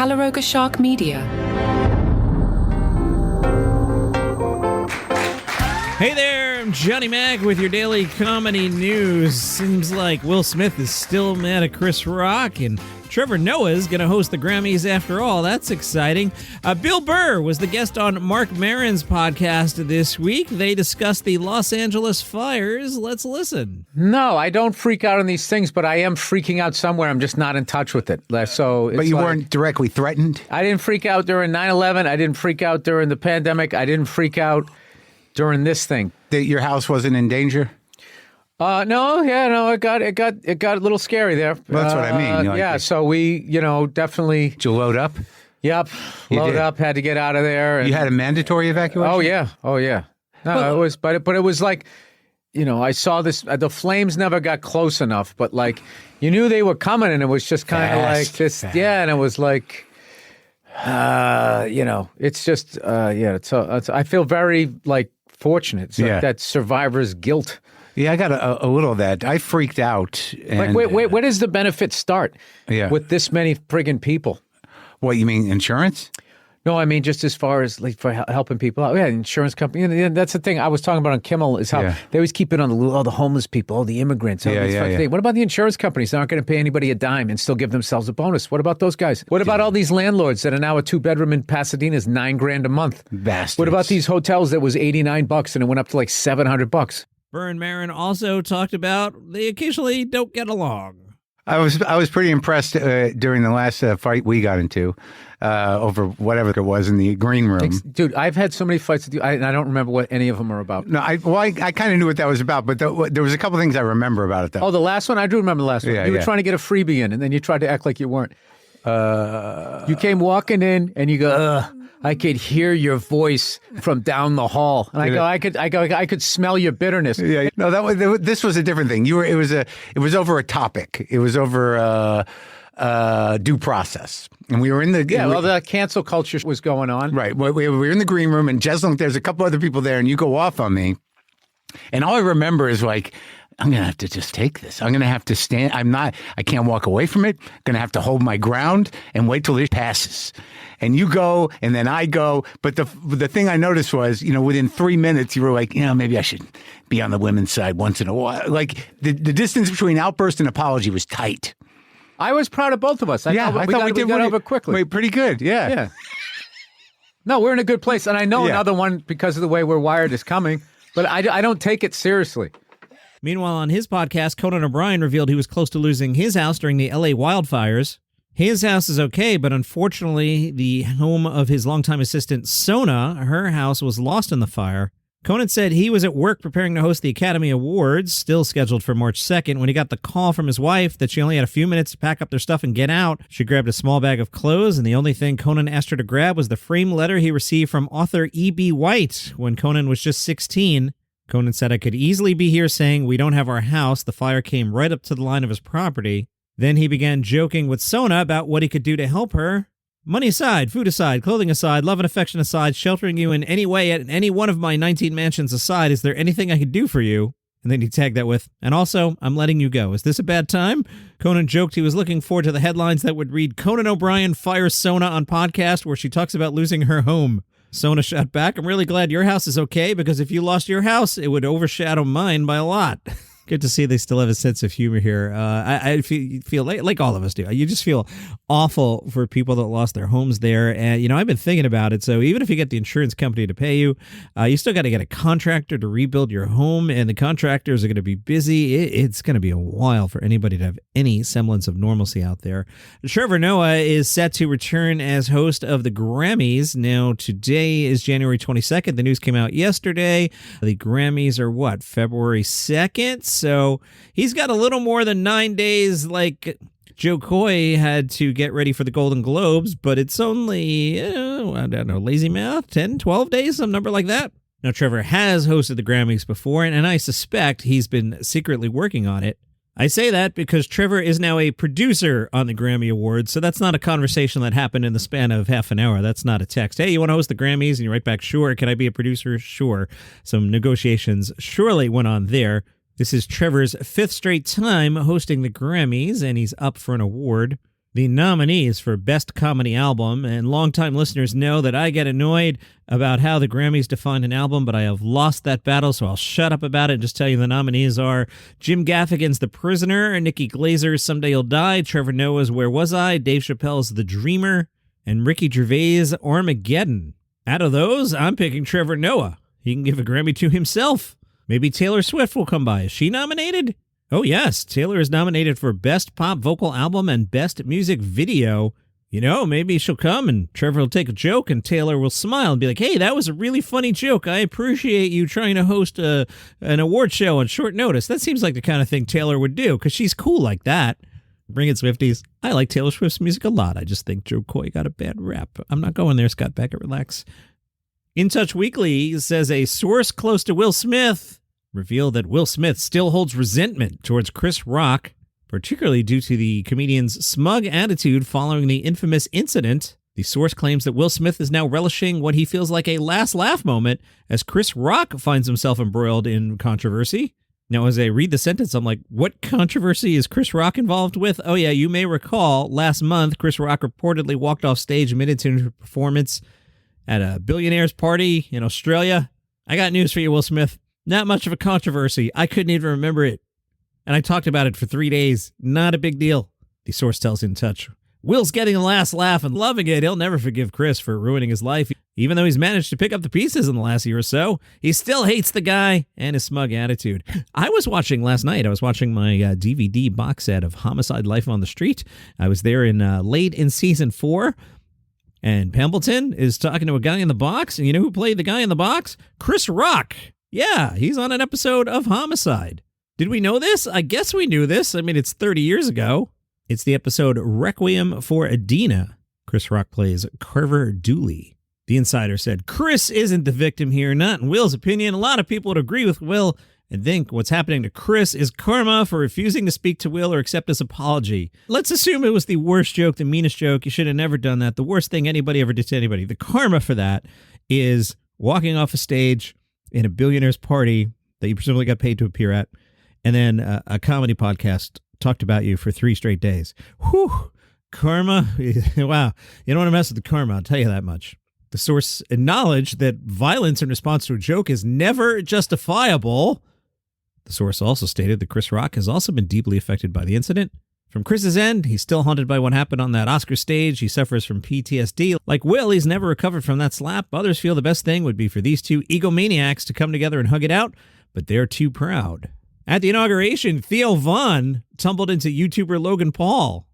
Calaroga Shark Media. Hey there, I'm Johnny Mac with your daily comedy news. Seems like Will Smith is still mad at Chris Rock, and Trevor Noah is going to host the Grammys after all. That's exciting. Bill Burr was the guest on Marc Maron's podcast this week. They discussed the Los Angeles fires. Let's listen. No, I don't freak out on these things, but I am freaking out somewhere. I'm just not in touch with it. So, but you weren't directly threatened? I didn't freak out during 9/11. I didn't freak out during the pandemic. I didn't freak out during this thing. That your house wasn't in danger? It got a little scary there. Well, that's what I mean. So we, definitely. Did you load up? Yep, load up. Had to get out of there. And, you had a mandatory evacuation? Oh yeah. No, it was, but it was like, I saw this. The flames never got close enough, but like, you knew they were coming, and it was just kind of like this. Yeah, and it was like. It's just, I feel very, fortunate. It's like that survivor's guilt. Yeah, I got a little of that. I freaked out. And, where does the benefit start with this many friggin' people? What, you mean insurance? No, I mean just as far as for helping people out. Yeah, insurance company. And that's the thing I was talking about on Kimmel is how they always keep it on the homeless people, all the immigrants. What about the insurance companies that aren't going to pay anybody a dime and still give themselves a bonus? What about those guys? What about all these landlords that are now a 2-bedroom in Pasadena is $9,000 a month? Bastards. What about these hotels that was $89 and it went up to like $700? Burr and Maron also talked about they occasionally don't get along. I was pretty impressed during the last fight we got into over whatever it was in the green room. Dude, I've had so many fights with you, and I don't remember what any of them are about. No, I kind of knew what that was about, but there was a couple things I remember about it, though. Oh, the last one? I do remember the last one. Yeah, you were trying to get a freebie in, and then you tried to act like you weren't. You came walking in, and you go, I could hear your voice from down the hall. And I could smell your bitterness. Yeah. No, this was a different thing. It was over a topic. It was over due process. And we were in the the cancel culture was going on. Right. We were in the green room, and Jeslyn, there's a couple other people there, and you go off on me. And all I remember is like, I'm going to have to just take this. I'm going to have to stand. I can't walk away from it. I'm going to have to hold my ground and wait till this passes. And you go, and then I go. But the thing I noticed was, within 3 minutes, you were like, maybe I should be on the women's side once in a while. Like the distance between outburst and apology was tight. I was proud of both of us. I thought we got over quickly. Wait, pretty good. Yeah. No, we're in a good place. And I know another one, because of the way we're wired, is coming. But I don't take it seriously. Meanwhile, on his podcast, Conan O'Brien revealed he was close to losing his house during the LA wildfires. His house is okay, but unfortunately, the home of his longtime assistant, Sona, her house was lost in the fire. Conan said he was at work preparing to host the Academy Awards, still scheduled for March 2nd, when he got the call from his wife that she only had a few minutes to pack up their stuff and get out. She grabbed a small bag of clothes, and the only thing Conan asked her to grab was the framed letter he received from author E.B. White when Conan was just 16. Conan said, I could easily be here saying we don't have our house. The fire came right up to the line of his property. Then he began joking with Sona about what he could do to help her. Money aside, food aside, clothing aside, love and affection aside, sheltering you in any way at any one of my 19 mansions aside, is there anything I could do for you? And then he tagged that with, and also, I'm letting you go. Is this a bad time? Conan joked he was looking forward to the headlines that would read, Conan O'Brien fires Sona on podcast where she talks about losing her home. Sona shot back, I'm really glad your house is okay, because if you lost your house, it would overshadow mine by a lot. Good to see they still have a sense of humor here. I feel like all of us do. You just feel awful for people that lost their homes there. And, I've been thinking about it. So even if you get the insurance company to pay you, you still got to get a contractor to rebuild your home. And the contractors are going to be busy. It's going to be a while for anybody to have any semblance of normalcy out there. Trevor Noah is set to return as host of the Grammys. Now, today is January 22nd. The news came out yesterday. The Grammys are February 2nd? So he's got a little more than 9 days like Joe Coy had to get ready for the Golden Globes, but it's only, I don't know, lazy math, 10, 12 days, some number like that. Now, Trevor has hosted the Grammys before, and I suspect he's been secretly working on it. I say that because Trevor is now a producer on the Grammy Awards, so that's not a conversation that happened in the span of half an hour. That's not a text. Hey, you want to host the Grammys? And you write back, sure. Can I be a producer? Sure. Some negotiations surely went on there. This is Trevor's 5th straight time hosting the Grammys, and he's up for an award. The nominees for Best Comedy Album, and longtime listeners know that I get annoyed about how the Grammys define an album, but I have lost that battle, so I'll shut up about it and just tell you the nominees are Jim Gaffigan's The Prisoner, Nikki Glazer's Someday You'll Die, Trevor Noah's Where Was I, Dave Chappelle's The Dreamer, and Ricky Gervais' Armageddon. Out of those, I'm picking Trevor Noah. He can give a Grammy to himself. Maybe Taylor Swift will come by. Is she nominated? Oh, yes. Taylor is nominated for Best Pop Vocal Album and Best Music Video. You know, maybe she'll come and Trevor will take a joke and Taylor will smile and be like, hey, that was a really funny joke. I appreciate you trying to host an award show on short notice. That seems like the kind of thing Taylor would do because she's cool like that. Bring it, Swifties. I like Taylor Swift's music a lot. I just think Joe Coy got a bad rap. I'm not going there, Scott Beckett. Relax. In Touch Weekly says a source close to Will Smith revealed that Will Smith still holds resentment towards Chris Rock, particularly due to the comedian's smug attitude following the infamous incident. The source claims that Will Smith is now relishing what he feels like a last laugh moment as Chris Rock finds himself embroiled in controversy. Now, as I read the sentence, I'm like, what controversy is Chris Rock involved with? Oh, yeah, you may recall last month, Chris Rock reportedly walked off stage minutes into a performance at a billionaire's party in Australia. I got news for you, Will Smith. Not much of a controversy. I couldn't even remember it. And I talked about it for 3 days. Not a big deal. The source tells In Touch. Will's getting a last laugh and loving it. He'll never forgive Chris for ruining his life. Even though he's managed to pick up the pieces in the last year or so, he still hates the guy and his smug attitude. I was watching my DVD box set of Homicide: Life on the Street. I was there late in season 4. And Pembleton is talking to a guy in the box. And you know who played the guy in the box? Chris Rock. Yeah, he's on an episode of Homicide. Did we know this? I guess we knew this. I mean, it's 30 years ago. It's the episode Requiem for Adina. Chris Rock plays Carver Dooley. The Insider said, Chris isn't the victim here, not in Will's opinion. A lot of people would agree with Will and think what's happening to Chris is karma for refusing to speak to Will or accept his apology. Let's assume it was the worst joke, the meanest joke. You should have never done that. The worst thing anybody ever did to anybody. The karma for that is walking off a stage in a billionaire's party that you presumably got paid to appear at, and then a comedy podcast talked about you for 3 straight days. Whew, karma. Wow. You don't want to mess with the karma, I'll tell you that much. The source acknowledged that violence in response to a joke is never justifiable. The source also stated that Chris Rock has also been deeply affected by the incident. From Chris's end, he's still haunted by what happened on that Oscar stage. He suffers from PTSD. Like Will, he's never recovered from that slap. Others feel the best thing would be for these two egomaniacs to come together and hug it out, but they're too proud. At the inauguration, Theo Von tumbled into YouTuber Logan Paul.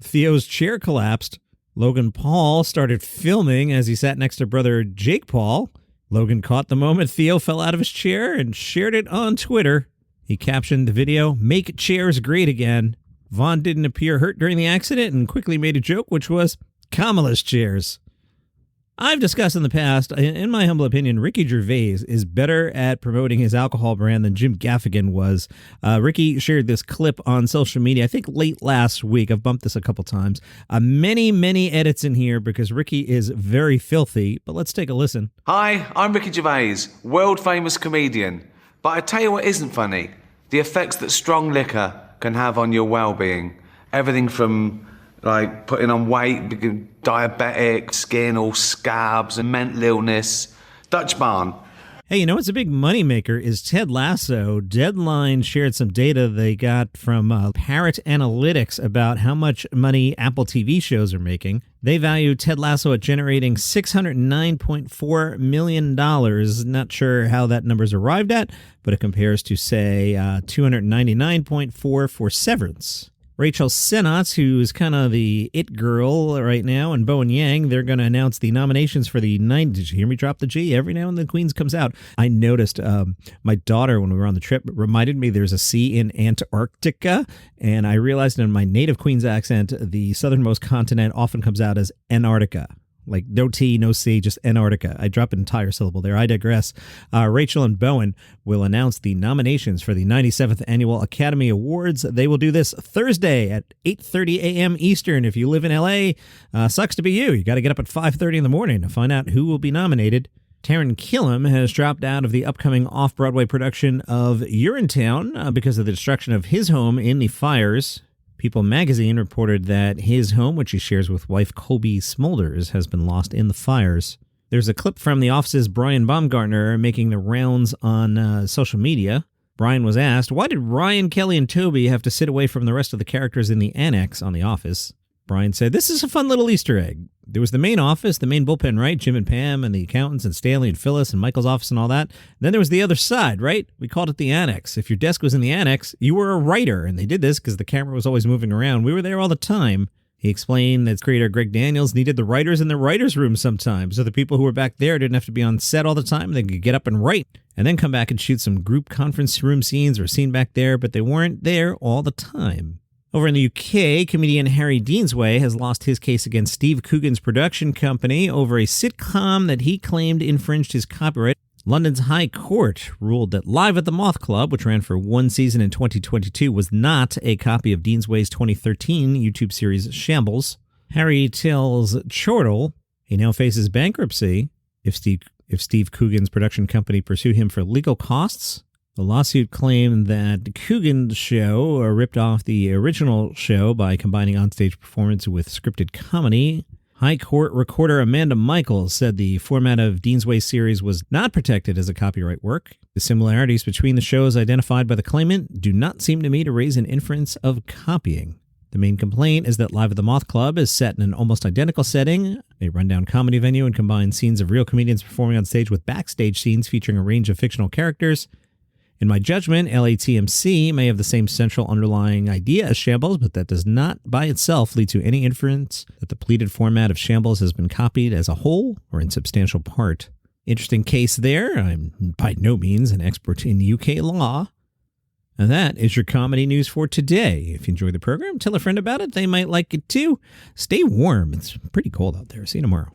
Theo's chair collapsed. Logan Paul started filming as he sat next to brother Jake Paul. Logan caught the moment Theo fell out of his chair and shared it on Twitter. He captioned the video, "Make chairs great again." Vaughn didn't appear hurt during the accident and quickly made a joke, which was Kamala's chairs. I've discussed in the past, in my humble opinion, Ricky Gervais is better at promoting his alcohol brand than Jim Gaffigan was. Ricky shared this clip on social media, I think late last week. I've bumped this a couple times. Many edits in here because Ricky is very filthy, but let's take a listen. Hi, I'm Ricky Gervais, world famous comedian. But I tell you what isn't funny, the effects that strong liquor can have on your well-being. Everything from like putting on weight, diabetic, skin, all scabs and mental illness. Dutch barn. Hey, you know what's a big moneymaker is Ted Lasso. Deadline shared some data they got from Parrot Analytics about how much money Apple TV shows are making. They value Ted Lasso at generating $609.4 million. Not sure how that number's arrived at, but it compares to, say, $299.4 for Severance. Rachel Sennott, who's kind of the it girl right now, and Bowen Yang, they're going to announce the nominations for the 9. Did you hear me drop the G? Every now and then Queens comes out. I noticed my daughter, when we were on the trip, reminded me there's a C in Antarctica, and I realized in my native Queens accent, the southernmost continent often comes out as Antarctica. Like no T, no C, just Antarctica. I drop an entire syllable there. I digress. Rachel and Bowen will announce the nominations for the 97th Annual Academy Awards. They will do this Thursday at 8:30 a.m. Eastern. If you live in L.A., sucks to be you. You got to get up at 5:30 in the morning to find out who will be nominated. Taran Killam has dropped out of the upcoming off-Broadway production of Urinetown because of the destruction of his home in the fires. People magazine reported that his home, which he shares with wife Colby Smulders, has been lost in the fires. There's a clip from The Office's Brian Baumgartner making the rounds on social media. Brian was asked, why did Ryan, Kelly, and Toby have to sit away from the rest of the characters in the annex on The Office? Brian said, this is a fun little Easter egg. There was the main office, the main bullpen, right? Jim and Pam and the accountants and Stanley and Phyllis and Michael's office and all that. Then there was the other side, right? We called it the annex. If your desk was in the annex, you were a writer. And they did this because the camera was always moving around. We were there all the time. He explained that creator Greg Daniels needed the writers in the writer's room sometimes, so the people who were back there didn't have to be on set all the time. They could get up and write, and then come back and shoot some group conference room scenes or a scene back there, but they weren't there all the time. Over in the UK, comedian Harry Deansway has lost his case against Steve Coogan's production company over a sitcom that he claimed infringed his copyright. London's High Court ruled that Live at the Moth Club, which ran for one season in 2022, was not a copy of Deansway's 2013 YouTube series Shambles. Harry tells Chortle he now faces bankruptcy if Steve Coogan's production company pursued him for legal costs. The lawsuit claimed that Coogan's show ripped off the original show by combining onstage performance with scripted comedy. High Court recorder Amanda Michaels said the format of Deansway's series was not protected as a copyright work. The similarities between the shows identified by the claimant do not seem to me to raise an inference of copying. The main complaint is that Live at the Moth Club is set in an almost identical setting, a rundown comedy venue, and combines scenes of real comedians performing on stage with backstage scenes featuring a range of fictional characters. In my judgment, LATMC may have the same central underlying idea as Shambles, but that does not by itself lead to any inference that the pleated format of Shambles has been copied as a whole or in substantial part. Interesting case there. I'm by no means an expert in UK law. And that is your comedy news for today. If you enjoyed the program, tell a friend about it. They might like it too. Stay warm. It's pretty cold out there. See you tomorrow.